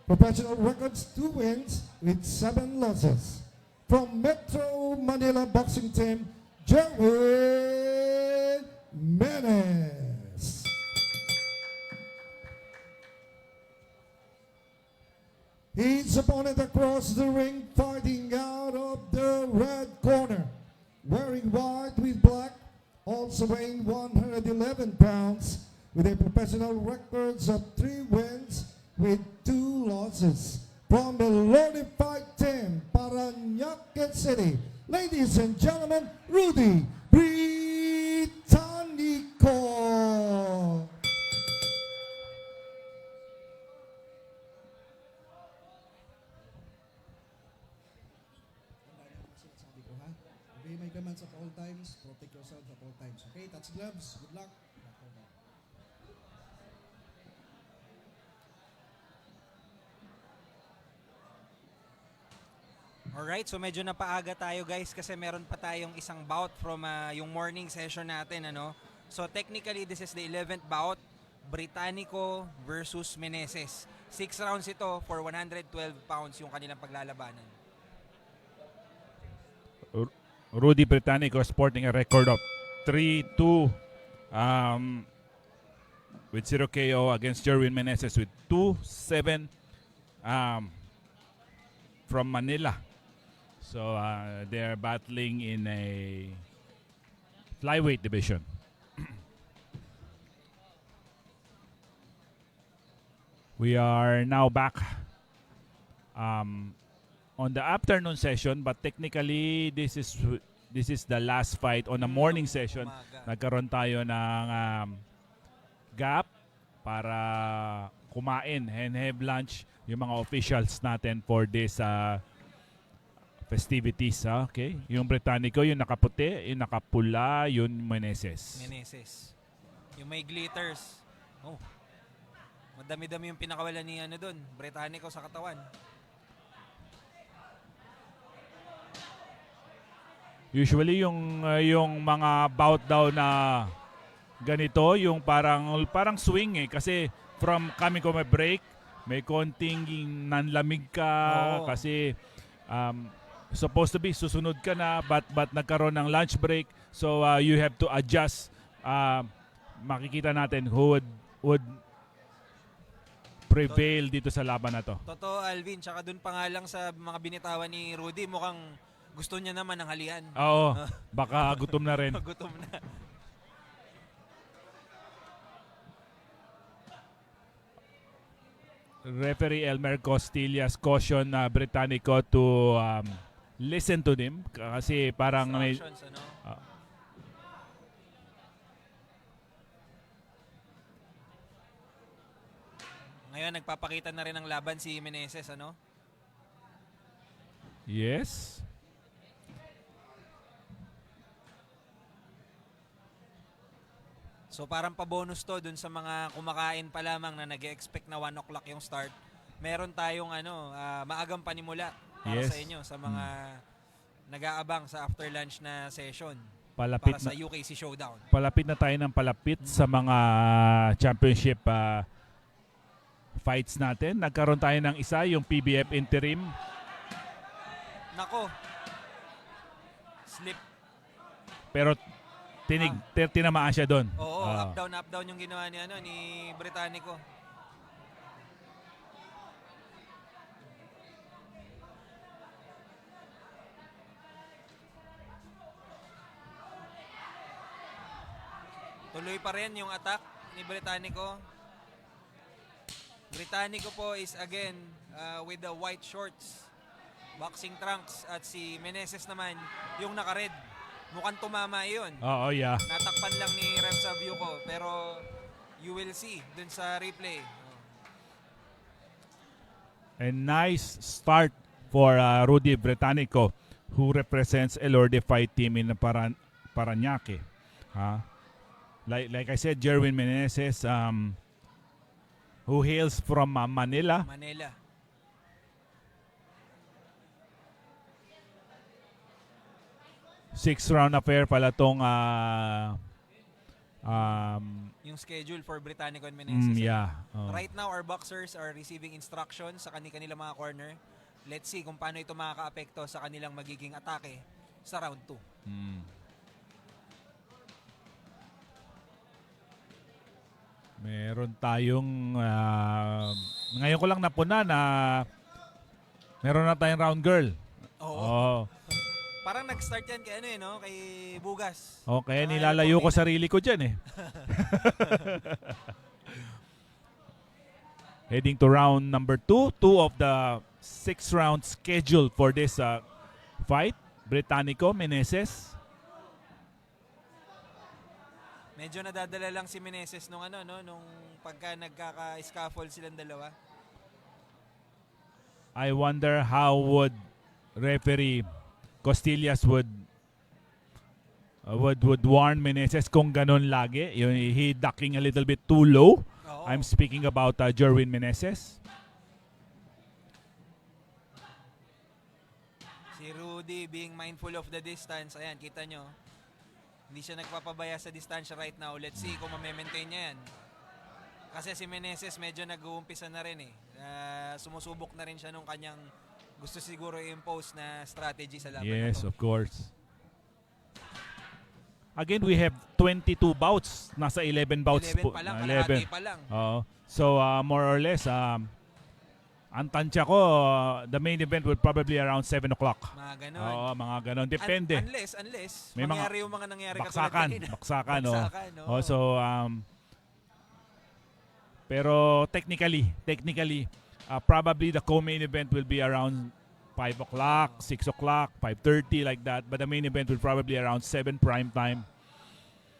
Professional records 2 wins with 7 losses. From Metro Manila boxing team, Jerwin Menes. His opponent across the ring fighting out of the red corner, wearing white with black, also weighing 111 pounds, with a professional records of 3 wins with 2 losses. From the Lodi Fight Team, Parañaque City, ladies and gentlemen, Rudy Britannico. Sabi ko ha, obey my commands at all times, protect yourself at all times. Okay, touch gloves, good luck. Alright, so medyo napaaga tayo guys kasi meron pa tayong isang bout from yung morning session natin. Ano? So technically, this is the 11th bout, Britannico versus Meneses. 6 rounds ito for 112 pounds yung kanilang paglalabanan. Rudy Britannico sporting a record of 3-2 with 0 KO against Jerwin Meneses with 2-7 from Manila. So they're battling in a flyweight division. We are now back on the afternoon session, but technically this is the last fight on the morning session. Umaga. Nagkaroon tayo ng gap para kumain and have lunch yung mga officials natin for this festivities. Okay, yung Britannico, yung nakaputi, yung nakapula, yung Meneses. Meneses. Yung may glitters. Oh. Madami-dami yung pinakawalan ni ano doon, Britannico sa katawan. Usually yung mga bout daw na ganito, yung parang swing kasi from coming from a break, may konting nanlamig ka Oo. kasi supposed to be susunod ka na but nagkaroon ng lunch break, so you have to adjust. Makikita natin who would prevail dito sa laban na to. Totoo, Alvin. Tsaka dun pa nga lang sa mga binitawan ni Rudy, mukhang gusto niya naman ng halian. Oo, baka gutom na rin. Gutom na. Referee Elmer Costillas caution Britannico to listen to them kasi parang may, Instructions, ano? Ngayon, nagpapakita na rin ng laban si Meneses, ano? yes. So parang pa-bonus to dun sa mga kumakain pa lamang na nag-expect na 1 o'clock yung start. Meron tayong maagang panimula para Yes. sa inyo, sa mga nag-aabang sa after lunch na session Palapit para sa na, UKC Showdown. palapit na tayo ng palapit sa mga championship fights natin. Nagkaroon tayo ng isa, yung PBF interim. Nako. Slip. Pero tinamaan siya doon. Oo, up down yung ginawa ni Britannico. Tuloy pa rin yung attack ni Britannico. Britannico po is again with the white shorts, boxing trunks, at si Meneses naman yung naka-red. Mukhang tumama yun. Oo, yeah. Natakpan lang ni Ref sa view ko, pero you will see dun sa replay. A nice start for Rudy Britannico, who represents Elorde Fight Team in Parañaque. Like I said, Jerwin Meneses, who hails from Manila. Manila. Six-round affair pala tong Yung schedule for Britannico and Meneses. yeah. Right now, our boxers are receiving instructions sa kanilang mga corner. Let's see kung paano ito makaka-apekto sa kanilang magiging atake sa round 2. Meron tayong ngayon ko lang napuna na meron na tayong round girl. Oo. Oh. Parang nag-start yan kay ano no? Kay Bugas. Okay, Ah, nilalayo ko Pamela. sarili ko diyan eh. Heading to round number 2. 2 of the 6 rounds scheduled for this fight. Britannico, Meneses. Medyo nadadala lang si Meneses nung nung pagka nagkaka-scaffold silang dalawa. I wonder how would referee Costillas would warn Meneses kung ganun lagi. He ducking a little bit too low. Oo. I'm speaking about Jerwin Meneses. Si Rudy being mindful of the distance. Ayan, kita nyo. Hindi siya nagpapabaya sa distansya right now. Let's see kung ma-maintain niya yan. Kasi si Meneses medyo nag-uumpisa na rin eh. Sumusubok na rin siya nung kanyang gusto siguro i-impose na strategy sa laban na Yes, to. of course. Again, we have 22 bouts. Nasa 11 bouts 11 pa lang, 11. kalahati pa lang. Oo. So, more or less, ang tansya ko, the main event will probably around 7 o'clock. Mga ganon. Oo, mga ganon. Depende. Unless May mga mangyari yung mga nangyari Baksakan. katulad kanina. Baksakan, no? Baksakan, no? Oh, so, pero technically, probably the co-main event will be around 5 o'clock, 6 o'clock, 5:30 like that. But the main event will probably around 7 prime time.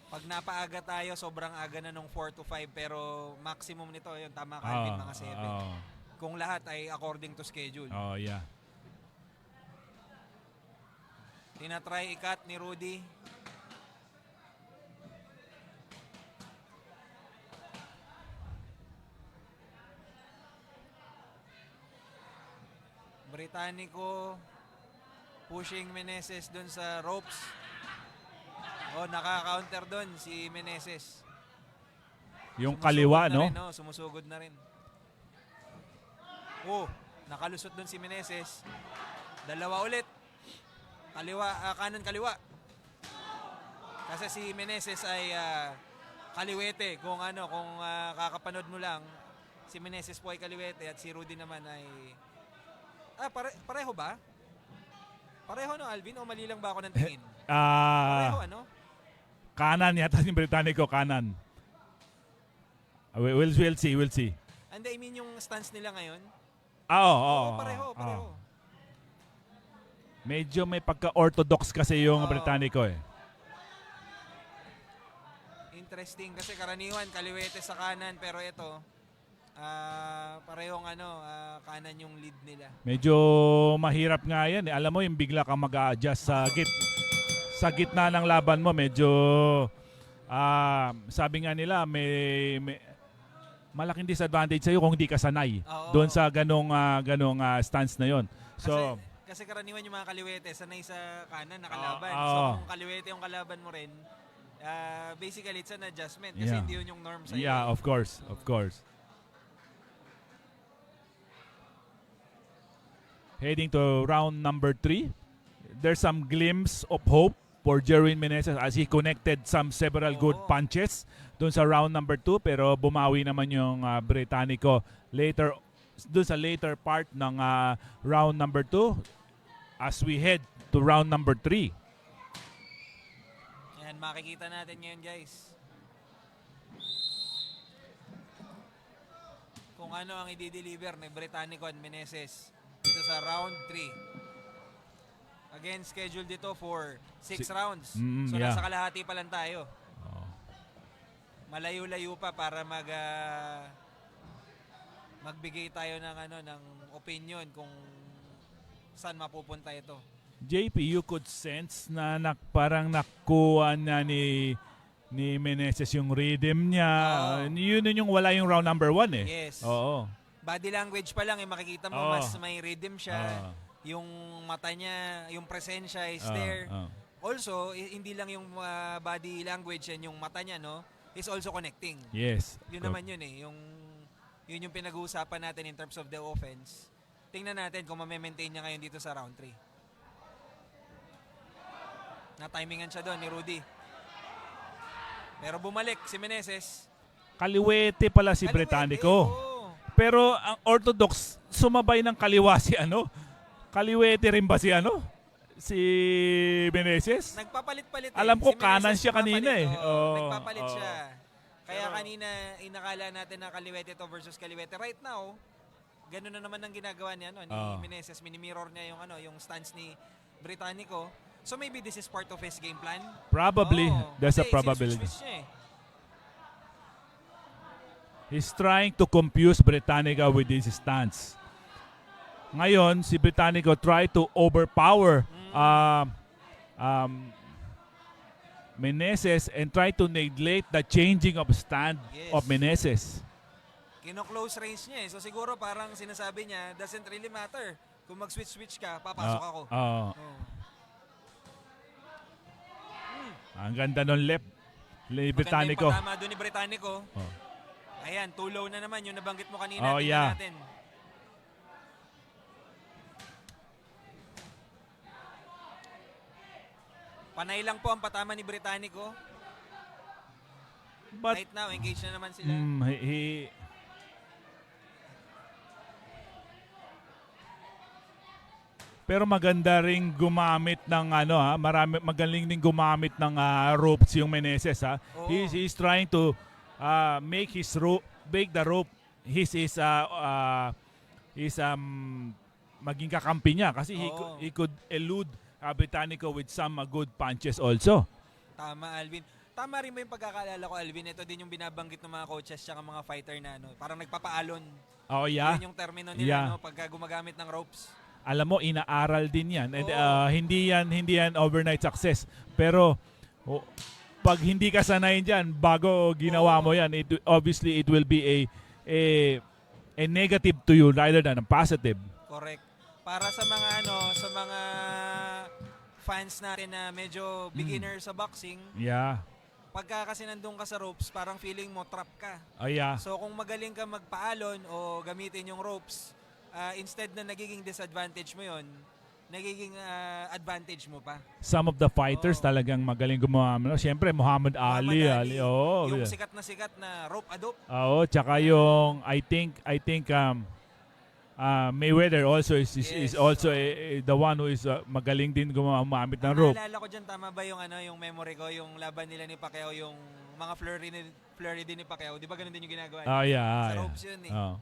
Pag napaaga tayo, sobrang aga na nung 4 to 5. Pero maximum nito, yung tama ka, Alvin, mga 7. Kung lahat ay according to schedule. Oh, yeah. Tinatry ikat ni Rudy. Britannico pushing Meneses dun sa ropes. Naka-counter dun si Meneses. Yung Sumusugod kaliwa, na no? rin, sumusugod na rin. Nakalusot dun si Meneses. Dalawa ulit. Kanan kaliwa. Kasi si Meneses ay kaliwete. Kung kakapanood mo lang, si Meneses po ay kaliwete at si Rudy naman ay pareho ba? Pareho no, Alvin? O mali lang ba ako ng tingin? Pareho Kanan yata si Britannico, kanan. We'll see. And I mean yung stance nila ngayon? Oo, Pareho. Medyo may pagka-orthodox kasi yung Oo. Britannico eh. Interesting kasi karaniwan kaliwete sa kanan pero ito parehong kanan yung lead nila. Medyo mahirap nga yan eh. Alam mo yung bigla kang mag-a-adjust sa gitna ng laban mo. Medyo sabi nga nila may malaking disadvantage sa'yo kung hindi ka sanay Oo. doon sa ganong stance na yon. So, Kasi karaniwan yung mga kaliwete sanay sa kanan na kalaban. Oo. So kung kaliwete yung kalaban mo rin, basically it's an adjustment kasi Yeah. hindi yun yung norm sa'yo. yeah, of course. Heading to round number 3. There's some glimpse of hope for Jerwin Meneses as he connected several good Oo. punches doon sa round number 2 pero bumawi naman yung Britannico doon sa later part ng round number 2 as we head to round number 3. Yan, makikita natin ngayon guys. Kung ano ang i-deliver ni Britannico and Meneses dito sa round 3. Again, scheduled dito for 6 rounds. So yeah. nasa kalahati pa lang tayo. Oh. Malayo-layo pa para magbigay tayo ng opinion kung saan mapupunta ito. JP, you could sense na parang nakuha na ni Meneses yung rhythm niya. Oo. Yun yung wala yung round number 1 eh. Yes. Oo. Body language pa lang, makikita mo Oo. mas may rhythm siya. Oo. Yung mata niya, yung presensya is Oo, there. oo. Also, hindi lang yung body language yan, yung mata niya, no? is also connecting. Yes. Yun naman yun eh. Yun yung pinag-uusapan natin in terms of the offense. Tingnan natin kung ma-maintain niya ngayon dito sa round 3. Na-timingan siya doon ni Rudy. Pero bumalik si Meneses. Kaliwete pala si Kaliwete, Britannico. oo. Pero ang orthodox, sumabay ng kaliwa si ano? Kaliwete rin ba si ano? Si Meneses? Nagpapalit-palit eh. Alam ko, Si Meneses kanan siya kanina eh. nagpapalit, Oo, nagpapalit oo. siya. Kaya kanina, inakala natin na Kaliwete to versus Kaliwete. Right now, ganun na naman ang ginagawa ni Meneses. Minimirror niya yung stance ni Britannico. So maybe this is part of his game plan. Probably. There's a Kasi probability. siniswitch niya eh. He's trying to confuse Britannica with his stance. Ngayon, si Britannico try to overpower Meneses and try to neglect the changing of stand Yes. of Meneses. Kino-close range niya eh. So siguro parang sinasabi niya, doesn't really matter. Kung mag-switch-switch ka, papasok ako. Oh. Ang ganda ng left. Britannico. Maganda yung patama doon ni Britannico. Oh. Ayan, tulow na naman. Yung nabanggit mo kanina. Oh, tingnan yeah. natin. Panay lang po ang patama ni Britannico. But Right now, engaged na naman sila. Pero maganda ring gumamit ng magaling din gumamit ng ropes yung Meneses ha. Oo. He's trying to make the rope his maging kakampi niya kasi Oo. he could elude Britannico with some good punches also. Tama, Alvin. Tama rin ba yung pagkakaalala ko, Alvin? Ito din yung binabanggit ng mga coaches at mga fighter na parang nagpapaalon. Oh yeah. Yun yung termino nila Yeah. pagka gumagamit ng ropes. Alam mo, inaaral din yan. And, Oo. hindi yan overnight success. Pero pag hindi ka sanayin dyan, bago ginawa mo yan, obviously it will be a negative to you rather than a positive. Correct. Para sa mga fans natin na medyo beginner sa boxing, Yeah. pagka kasi nandun ka sa ropes, parang feeling mo trap ka. Oh, yeah. So kung magaling ka magpaalon o gamitin yung ropes, instead na nagiging disadvantage mo yon, nagiging advantage mo pa. Some of the fighters Oo. talagang magaling gumawa. Siyempre, Muhammad Ali. Yung sikat na rope adopt. Oo, tsaka yung I think Mayweather also is Yes. also the one who is magaling din gumamit ng rope. Naalala ko dyan, tama ba yung memory ko, yung laban nila ni Pacquiao, yung mga flurry din ni Pacquiao. Di ba ganun din yung ginagawa niya? Yeah. Sa ropes yun eh. Oh.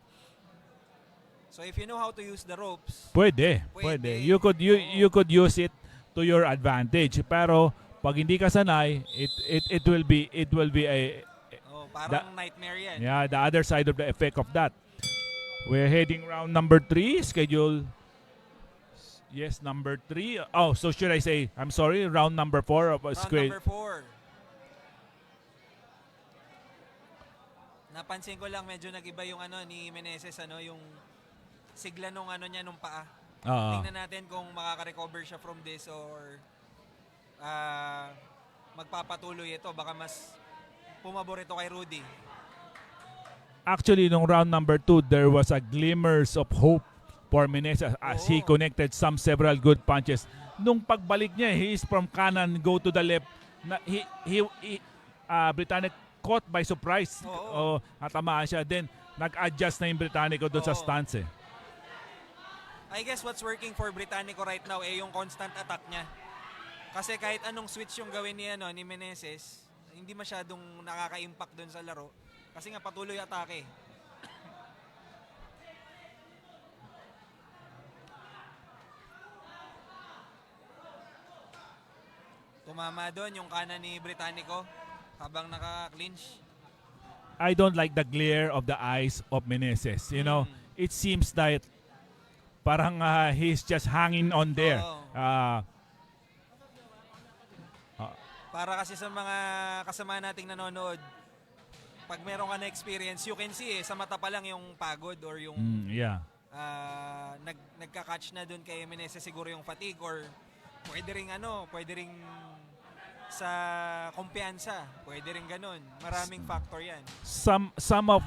So if you know how to use the ropes, Pwede. Pwede. You could use it to your advantage. Pero pag hindi ka sanay, it will be parang nightmare yan. the other side of the effect of that. We're heading round number 3, schedule. Yes, number 3. Oh, so should I say, I'm sorry, round number 4 of Round square. number 4. Napansin ko lang medyo nag-iba yung ni Meneses, yung sigla nung nung paa. Tingnan natin kung makaka-recover siya from this or magpapatuloy ito. Baka mas pumabor ito kay Rudy. Actually, nung round number 2, there was a glimmers of hope for Meneses as he Oo. connected several good punches. Nung pagbalik niya, he is from kanan, go to the left. Britannic caught by surprise. Oo. Natamaan siya. Then, nag-adjust na yung Britannico doon sa Oo. stance. I guess what's working for Britannico right now yung constant attack niya. Kasi kahit anong switch yung gawin ni Meneses, hindi masyadong nakaka-impact doon sa laro. Kasi nga patuloy atake. Tumama doon yung kanan ni Britannico habang naka-clinch. I don't like the glare of the eyes of Meneses. You know, it seems that parang he's just hanging on there. Oo. Para kasi sa mga kasama nating nanonood, pag meron ka na experience, you can see sa mata pa lang yung pagod or yung Yeah. nagka-catch na doon kay Meneses siguro yung fatigue or pwede ring sa kumpiyansa. Pwede rin ganun. Maraming factor yan. Some of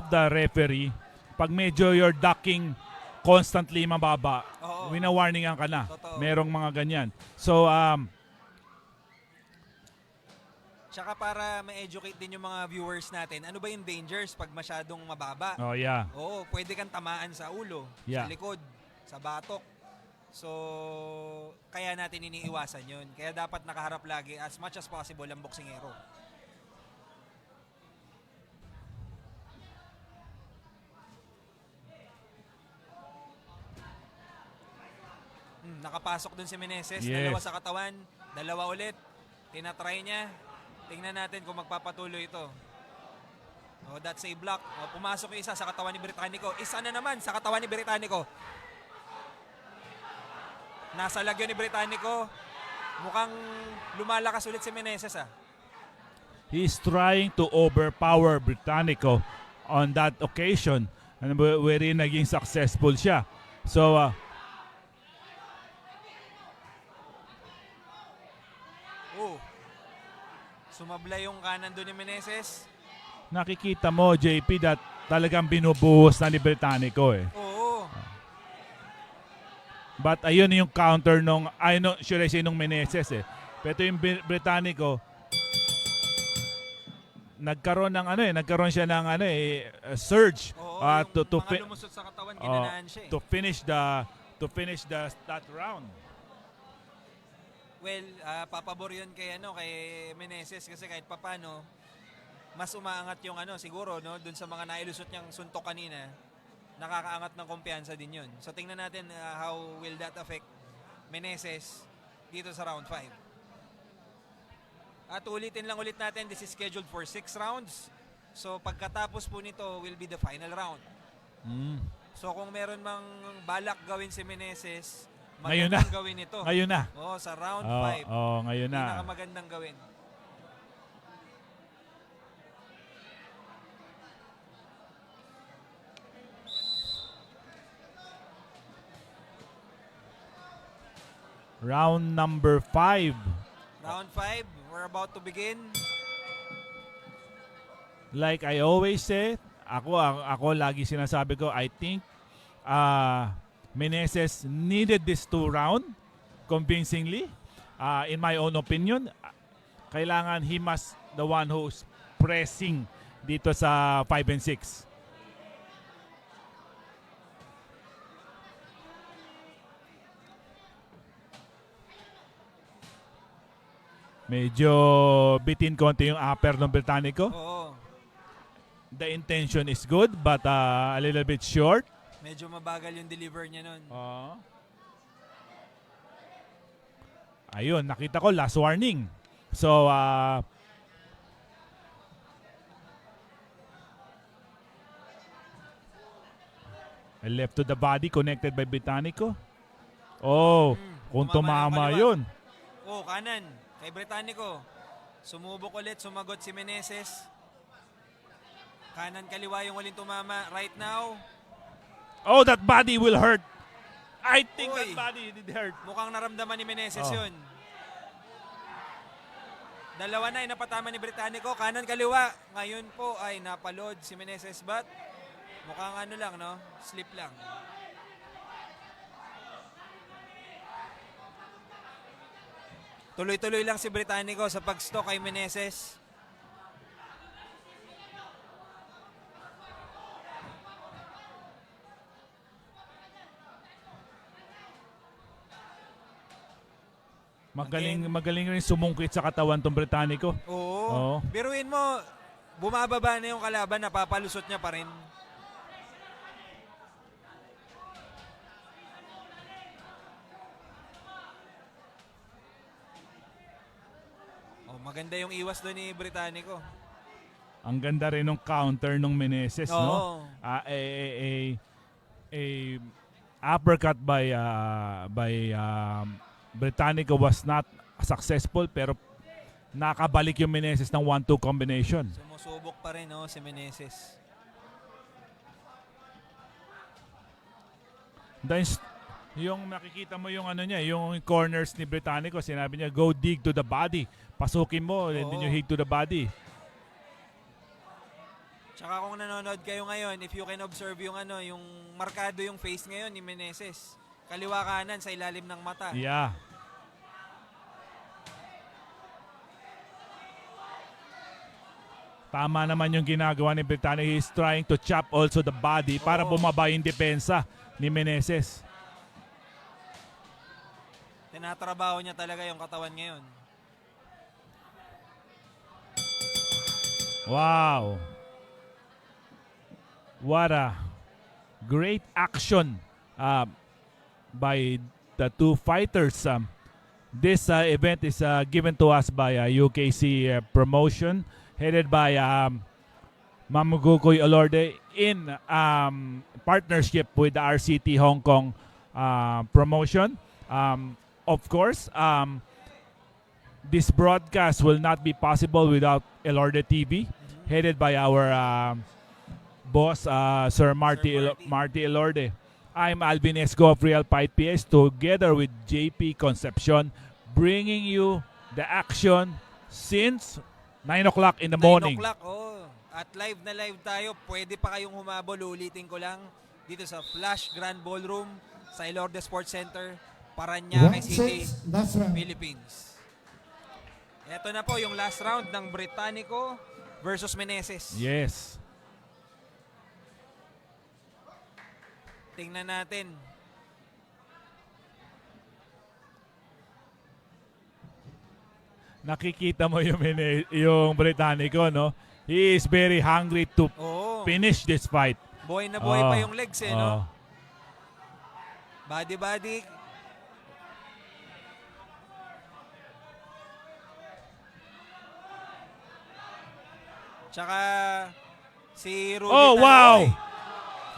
the referee, pag medyo you're ducking constantly mababa, Oo. wina-warningan ka na. Totoo. Merong mga ganyan. So Tsaka para ma-educate din yung mga viewers natin, ano ba yung dangers pag masyadong mababa? oh yeah. Oo, pwede kang tamaan sa ulo, Yeah. sa likod, sa batok. So, kaya natin iniiwasan yun. Kaya dapat nakaharap lagi as much as possible ang boksingero. Nakapasok dun si Meneses, Yes. dalawa sa katawan, dalawa ulit. Tinatry niya. Tingnan natin kung magpapatuloy ito. Oh, that's a block. Oh, pumasok yung isa sa katawan ni Britannico. Isa na naman sa katawan ni Britannico. Nasa lagyo ni Britannico. Mukhang lumalakas ulit si Meneses ah. He's trying to overpower Britannico on that occasion, and wherein naging successful siya. So Oh. Sumabla yung kanan doon ni Meneses. nakikita mo, JP, that talagang binubuhos na ni Britannico eh. Oo. But ayun yung counter nung, should I say, nung Meneses eh. Pero yung Britannico, nagkaroon siya ng surge Oo, to yung mga lumusot sa katawan, ginanaan siya eh. to finish that round. Well, papabor yun kay Meneses kasi kahit papano mas umaangat yung siguro dun sa mga nailusot niyang suntok kanina. Nakakaangat ng kumpiyansa din yun. So tingnan natin how will that affect Meneses dito sa round 5. At ulitin lang ulit natin, this is scheduled for 6 rounds. So pagkatapos po nito will be the final round. So kung meron mang balak gawin si Meneses, Ngayon magandang na. gawin ito. Ngayon na. Oo, sa round 5. Ngayon na. Pinakamagandang gawin. Round number 5. Round 5, we're about to begin. Like I always say, ako lagi sinasabi ko, I think Meneses needed this 2 round convincingly. In my own opinion, kailangan he must the one who's pressing dito sa 5 and 6. Medyo bitin konti yung upper ng Britannico. Oo. The intention is good but a little bit short. Medyo mabagal yung deliver niya nun. Ayun, nakita ko last warning. So, left to the body connected by Britannico. Oh, kung tumama tumama yung yun. Oh, kanan. Kay Britannico. Sumubok ulit, sumagot si Meneses. Kanan kaliwa yung waling tumama. Right now, Oh, that body will hurt. I think Uy. that body did hurt. mukhang naramdaman ni Meneses Oh. yun. Dalawa na napatama ni Britannico. Kanan kaliwa. Ngayon po ay napalod si Meneses but mukhang lang, no? Slip lang. Tuloy-tuloy lang si Britannico sa pag-stalk kay Meneses. Magaling rin sumungkit sa katawan tong Britannico. Oo. Oo. Biruin mo, bumababa na yung kalaban, napapalusot niya pa rin. Oh, maganda yung iwas doon ni Britannico. Ang ganda rin ng counter ng Meneses, no? Oo. A uppercut by Britannico was not successful pero nakabalik yung Meneses ng 1-2 combination. Sumusubok pa rin, no, si Meneses. Yung nakikita mo yung ano niya, yung corners ni Britannico, sinabi niya, go dig to the body. Pasukin mo, and then you hit to the body. Tsaka kung nanonood kayo ngayon, if you can observe yung ano, yung markado yung face ngayon ni Meneses. Kaliwa kanan sa ilalim ng mata. Yeah. Tama naman yung ginagawa ni Britannico. He's trying to chop also the body para Oo. bumaba yung depensa ni Meneses. Tinatrabaho niya talaga yung katawan ngayon. Wow. What a great action by the two fighters. This event is given to us by UKC Promotion, headed by Mamugukoy Olorde in partnership with the RCT Hong Kong Promotion. Of course, this broadcast will not be possible without Elorde TV, headed by our boss, Sir Marty Elorde. I'm Alvin Esco of Real Fight PS, together with JP Concepcion, bringing you the action since 9 o'clock in the 9 morning. o'clock, oh. At live na live tayo. Pwede pa kayong humabol. Ulitin ko lang. Dito sa Flash Grand Ballroom sa Elorde Sports Center, Parañaque City, 1-6, last round. Philippines. Ito na po yung last round ng Britannico versus Meneses. Yes. Tingnan natin. Nakikita mo yung Britannico, no? He is very hungry to Oo. finish this fight. Buhay na buhay pa yung legs eh, no? Oh. Body. Tsaka si Rudy Oh, Tanoy. wow!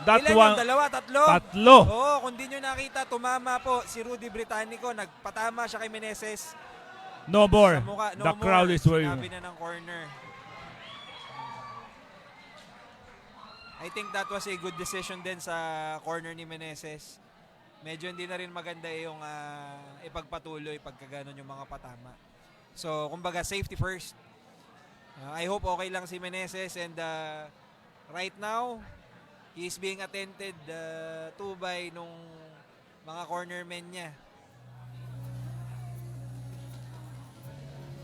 That Ilan one, yung dalawa? Tatlo? tatlo. Oo, kung di nyo nakita, tumama po si Rudy Britannico. Nagpatama siya kay Meneses No more. sa mukha. No The more. crowd is Sinabi waiting. na ng corner. I think that was a good decision din sa corner ni Meneses. Medyo hindi na rin maganda yung ipagpatuloy pagka ganun yung mga patama. So, kumbaga, safety first. I hope okay lang si Meneses, and right now, he is being attended to by nung mga cornermen niya.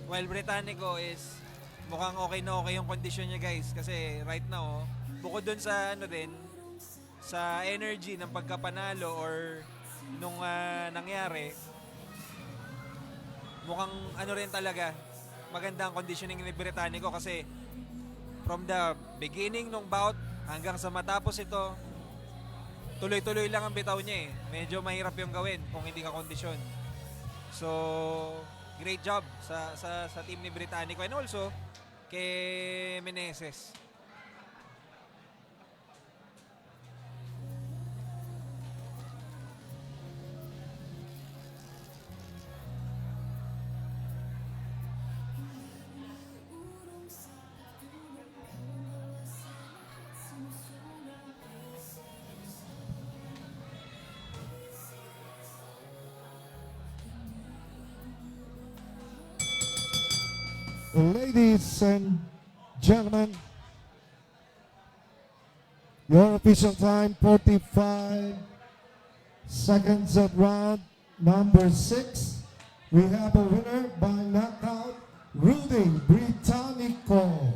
While Britannico is mukhang okay na okay yung kondisyon niya, guys, kasi right now, bukod dun sa ano din, sa energy ng pagkapanalo or nung nangyari, mukhang ano rin talaga, maganda ang conditioning ni Britannico kasi from the beginning nung bout hanggang sa matapos ito, tuloy-tuloy lang ang bitaw niya eh. Medyo mahirap yung gawin kung hindi ka kondisyon. So, great job sa team ni Britannico and also kay Meneses. Ladies and gentlemen, your official time, 45 seconds of round number 6. We have a winner by knockout, Rudy Britannico.